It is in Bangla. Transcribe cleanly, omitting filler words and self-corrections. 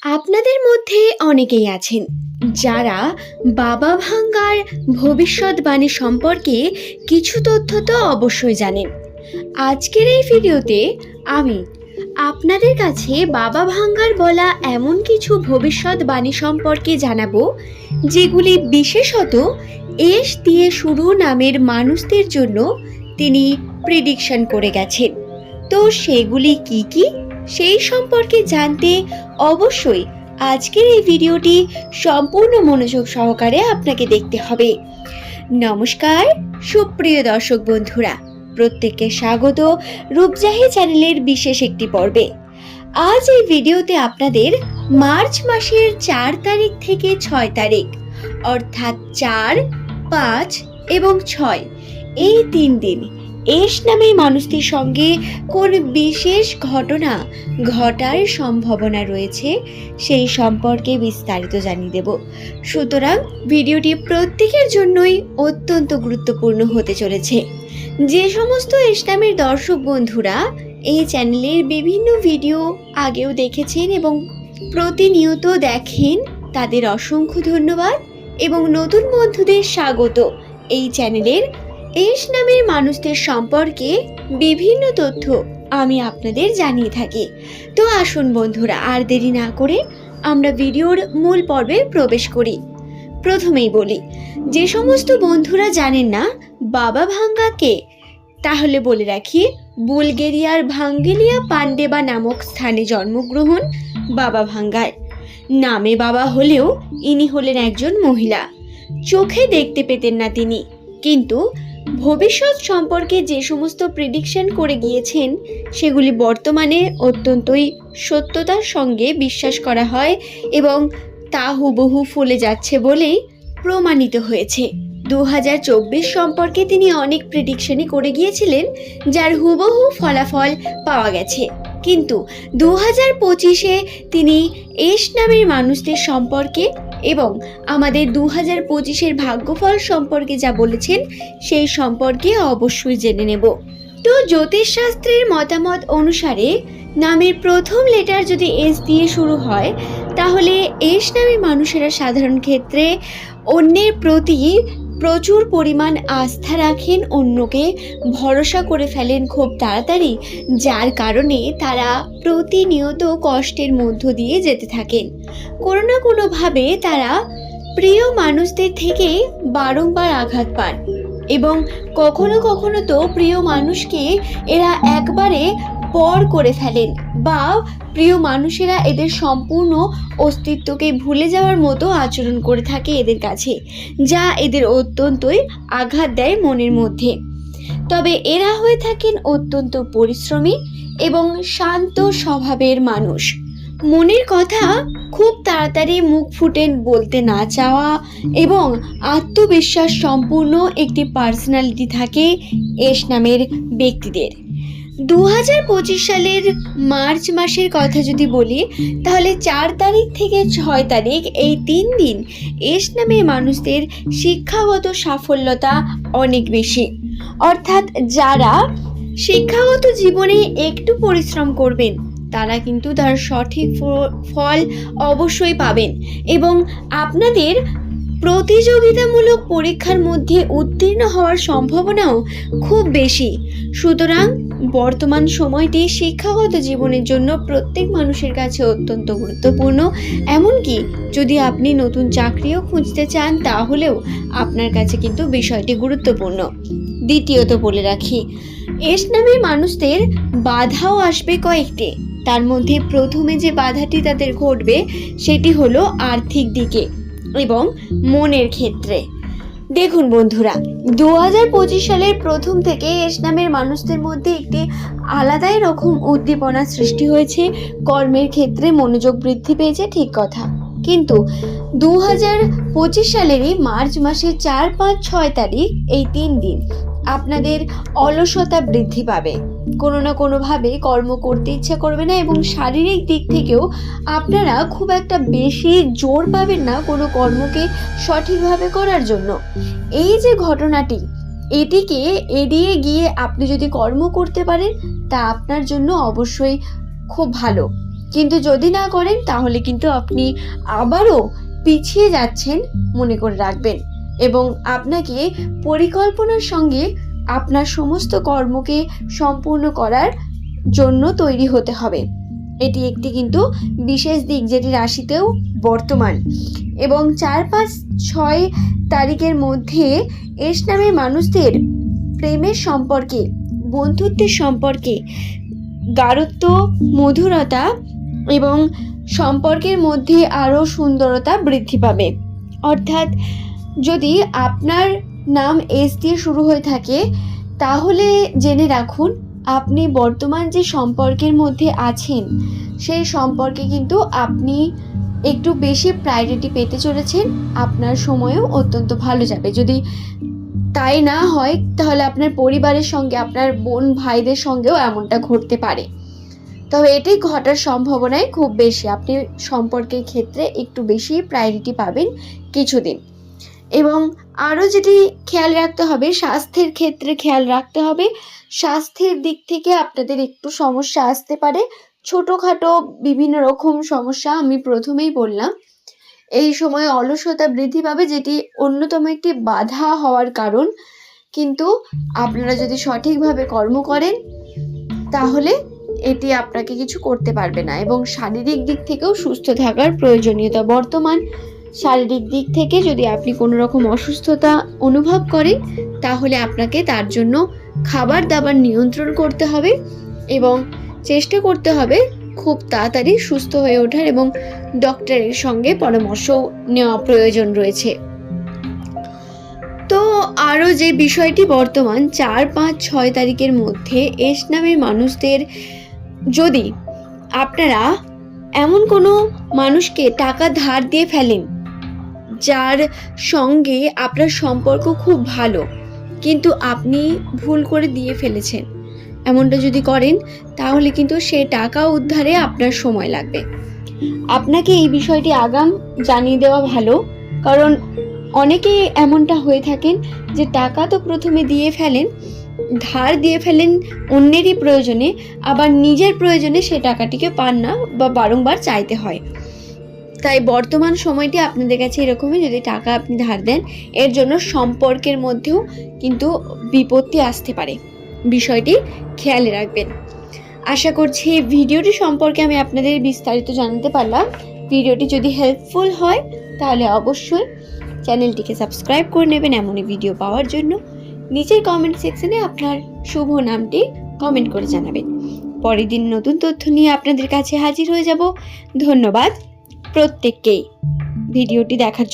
আপনাদের মধ্যে অনেকেই আছেন যারা বাবা ভাঙ্গার ভবিষ্যৎবাণী সম্পর্কে কিছু তথ্য তো অবশ্যই জানেন। আজকের এই ভিডিওতে আমি আপনাদের কাছে বাবা ভাঙ্গার বলা এমন কিছু ভবিষ্যৎবাণী সম্পর্কে জানাবো, যেগুলি বিশেষত এস দিয়ে শুরু নামের মানুষদের জন্য তিনি প্রেডিকশন করে গেছেন। তো সেগুলি কি কি সেই সম্পর্কে জানতে অবশ্যই আজকের এই ভিডিওটি সম্পূর্ণ মনোযোগ সহকারে আপনাকে দেখতে হবে। নমস্কার সুপ্রিয় দর্শক বন্ধুরা, প্রত্যেককে স্বাগত রূপজাহি চ্যানেলের বিশেষ একটি পর্বে। আজ এই ভিডিওতে আপনাদের মার্চ মাসের 4 তারিখ থেকে 6 তারিখ অর্থাৎ 4, 5 এবং 6 এই 3 দিন এস নামে মানুষটির সঙ্গে কোন বিশেষ ঘটনা ঘটার সম্ভাবনা রয়েছে সেই সম্পর্কে বিস্তারিত জানিয়ে দেব। সুতরাং ভিডিওটি প্রত্যেকের জন্যই অত্যন্ত গুরুত্বপূর্ণ হতে চলেছে। যে সমস্ত এস নামের দর্শক বন্ধুরা এই চ্যানেলের বিভিন্ন ভিডিও আগেও দেখেছেন এবং প্রতিনিয়ত দেখেন, তাদের অসংখ্য ধন্যবাদ এবং নতুন বন্ধুদের স্বাগত। এই চ্যানেলের এস নামের মানুষদের সম্পর্কে বিভিন্ন তথ্য আমি আপনাদের জানিয়ে থাকি। তো আসুন বন্ধুরা, আর দেরি না করে আমরা ভিডিওর মূল পর্বে প্রবেশ করি। প্রথমেই বলি, যে সমস্ত বন্ধুরা জানেন না বাবা ভাঙ্গা কে, তাহলে বলে রাখি, বুলগেরিয়ার ভাঙ্গেলিয়া পান্ডেবা নামক স্থানে জন্মগ্রহণ বাবা ভাঙ্গার। নামে বাবা হলেও ইনি হলেন একজন মহিলা। চোখে দেখতে পেতেন না তিনি, কিন্তু ভবিষ্যৎ সম্পর্কে যে সমস্ত প্রেডিকশন করে গিয়েছেন সেগুলি বর্তমানে অত্যন্তই সত্যতার সঙ্গে বিশ্বাস করা হয় এবং তা হুবহু ফলে যাচ্ছে বলেই প্রমাণিত হয়েছে। 2024 সম্পর্কে তিনি অনেক প্রেডিকশনই করে গিয়েছিলেন, যার হুবহু ফলাফল পাওয়া গেছে। কিন্তু 2025-এ তিনি এস নামের মানুষদের সম্পর্কে এবং আমাদের 2025-এর ভাগ্যফল সম্পর্কে যা বলেছেন সেই সম্পর্কে অবশ্যই জেনে নেব। তো জ্যোতিষশাস্ত্রের মতামত অনুসারে নামের প্রথম লেটার যদি এস দিয়ে শুরু হয়, তাহলে এস নামের মানুষেরা সাধারণ ক্ষেত্রে অন্যের প্রতি প্রচুর পরিমাণ আস্থা রাখেন, অন্যকে ভরসা করে ফেলেন খুব তাড়াতাড়ি, যার কারণে তারা প্রতিনিয়ত কষ্টের মধ্য দিয়ে যেতে থাকেন। কোনো না কোনোভাবে তারা প্রিয় মানুষদের থেকে বারংবার আঘাত পান এবং কখনো কখনো তো প্রিয় মানুষকে এরা একবারে পর করে ফেলেন, বা প্রিয় মানুষেরা এদের সম্পূর্ণ অস্তিত্বকে ভুলে যাওয়ার মতো আচরণ করে থাকে এদের কাছে, যা এদের অত্যন্তই আঘাত দেয় মনের মধ্যে। তবে এরা হয়ে থাকেন অত্যন্ত পরিশ্রমী এবং শান্ত স্বভাবের মানুষ। মনের কথা খুব তাড়াতাড়ি মুখ ফুটে বলতে না চাওয়া এবং আত্মবিশ্বাস সম্পূর্ণ একটি পার্সোনালিটি থাকে এস নামের ব্যক্তিদের। 2025 সালের মার্চ মাসের কথা যদি বলি, তাহলে 4 তারিখ থেকে 6 তারিখ এই 3 দিন এস নামের মানুষদের শিক্ষাগত সাফল্যতা অনেক বেশি। অর্থাৎ যারা শিক্ষাগত জীবনে একটু পরিশ্রম করবেন তারা কিন্তু তার সঠিক ফল অবশ্যই পাবেন এবং আপনাদের প্রতিযোগিতামূলক পরীক্ষার মধ্যে উত্তীর্ণ হওয়ার সম্ভাবনাও খুব বেশি। সুতরাং বর্তমান সময়টি শিক্ষাগত জীবনের জন্য প্রত্যেক মানুষের কাছে অত্যন্ত গুরুত্বপূর্ণ। এমনকি যদি আপনি নতুন চাকরিও খুঁজতে চান তাহলেও আপনার কাছে কিন্তু বিষয়টি গুরুত্বপূর্ণ। দ্বিতীয়ত বলে রাখি, এস নামের মানুষদের বাধাও আসবে কয়েকটি। তার মধ্যে প্রথমে যে বাধাটি তাদের ঘটবে সেটি হলো আর্থিক দিকে এবং মনের ক্ষেত্রে। দেখুন বন্ধুরা, 2025 সালের প্রথম থেকে এস নামের মানুষদের মধ্যে একটি আলাদাই রকম উদ্দীপনা সৃষ্টি হয়েছে। কর্মের ক্ষেত্রে মনোযোগ বৃদ্ধি পেয়েছে, ঠিক কথা, কিন্তু 2025 সালেরই মার্চ মাসের 4, 5, 6 তারিখ এই 3 দিন আপনাদের অলসতা বৃদ্ধি পাবে। কোনো না কোনোভাবে কর্ম করতে ইচ্ছা করবে না এবং শারীরিক দিক থেকেও আপনারা খুব একটা বেশি জোর পাবেন না কোনো কর্মকে সঠিকভাবে করার জন্য। এই যে ঘটনাটি, এটিকে এড়িয়ে গিয়ে আপনি যদি কর্ম করতে পারেন তা আপনার জন্য অবশ্যই খুব ভালো। কিন্তু যদি না করেন তাহলে কিন্তু আপনি আবারও পিছিয়ে যাচ্ছেন মনে করে রাখবেন, এবং আপনাকে পরিকল্পনার সঙ্গে আপনার সমস্ত কর্মকে সম্পূর্ণ করার জন্য তৈরি হতে হবে। এটি একটি কিন্তু বিশেষ দিক যেটি রাশিতেও বর্তমান, এবং 4-5-6 তারিখের মধ্যে এস নামে মানুষদের প্রেমের সম্পর্কে, বন্ধুত্বের সম্পর্কে গাঢ়ত্ব, মধুরতা এবং সম্পর্কের মধ্যে আরও সুন্দরতা বৃদ্ধি পাবে। অর্থাৎ যদি আপনার নাম এস দিয়ে শুরু হয়ে থাকে তাহলে জেনে রাখুন আপনি বর্তমান যে সম্পর্কের মধ্যে আছেন সেই সম্পর্কে কিন্তু আপনি একটু বেশি প্রায়োরিটি পেতে চলেছেন। আপনার সময়ও অত্যন্ত ভালো যাবে। যদি তাই না হয় তাহলে আপনার পরিবারের সঙ্গে, আপনার বোন ভাইদের সঙ্গেও এমনটা ঘটতে পারে। তবে এটি ঘটার সম্ভাবনাই খুব বেশি। আপনি সম্পর্কের ক্ষেত্রে একটু বেশি প্রায়োরিটি পাবেন কিছুদিন। এবং আরও যেটি খেয়াল রাখতে হবে, স্বাস্থ্যের ক্ষেত্রে খেয়াল রাখতে হবে। স্বাস্থ্যের দিক থেকে আপনাদের একটু সমস্যা আসতে পারে, ছোটোখাটো বিভিন্ন রকম সমস্যা। আমি প্রথমেই বললাম এই সময় অলসতা বৃদ্ধি পাবে, যেটি অন্যতম একটি বাধা হওয়ার কারণ। কিন্তু আপনারা যদি সঠিকভাবে কর্ম করেন তাহলে এটি আপনাকে কিছু করতে পারবে না। এবং শারীরিক দিক থেকেও সুস্থ থাকার প্রয়োজনীয়তা বর্তমান। শারীরিক দিক থেকে যদি আপনি কোনো রকম অসুস্থতা অনুভব করেন তাহলে আপনাকে তার জন্য খাবার দাবার নিয়ন্ত্রণ করতে হবে এবং চেষ্টা করতে হবে খুব তাড়াতাড়ি সুস্থ হয়ে ওঠার, এবং ডক্টরের সঙ্গে পরামর্শ নেওয়া প্রয়োজন রয়েছে। তো আরও যে বিষয়টি বর্তমান 4-5-6 তারিখের মধ্যে এস নামের মানুষদের, যদি আপনারা এমন কোনো মানুষকে টাকা ধার দিয়ে ফেলেন যার সঙ্গে আপনার সম্পর্ক খুব ভালো কিন্তু আপনি ভুল করে দিয়ে ফেলেছেন, এমনটা যদি করেন তাহলে কিন্তু সে টাকা উদ্ধারে আপনার সময় লাগবে। আপনাকে এই বিষয়টি আগাম জানিয়ে দেওয়া ভালো, কারণ অনেকেই এমনটা হয়ে থাকেন যে টাকা তো প্রথমে দিয়ে ফেলেন, ধার দিয়ে ফেলেন অন্যেরই প্রয়োজনে, আবার নিজের প্রয়োজনে সে টাকাটিকে পান না বা বারংবার চাইতে হয়। তাই বর্তমান সময়টি আপনাদের কাছে এরকমই, যদি টাকা আপনি ধার দেন এর জন্য সম্পর্কের মধ্যেও কিন্তু বিপত্তি আসতে পারে। বিষয়টি খেয়াল রাখবেন। আশা করছি ভিডিওটি সম্পর্কে আমি আপনাদের বিস্তারিত জানাতে পারলাম। ভিডিওটি যদি হেল্পফুল হয় তাহলে অবশ্যই চ্যানেলটিকে সাবস্ক্রাইব করে নেবেন এমনই ভিডিও পাওয়ার জন্য। নিচের কমেন্ট সেকশনে আপনার শুভ নামটি কমেন্ট করে জানাবেন। পরের দিন নতুন তথ্য নিয়ে আপনাদের কাছে হাজির হয়ে যাব। ধন্যবাদ প্রত্যেককেই ভিডিওটি দেখার জন্য।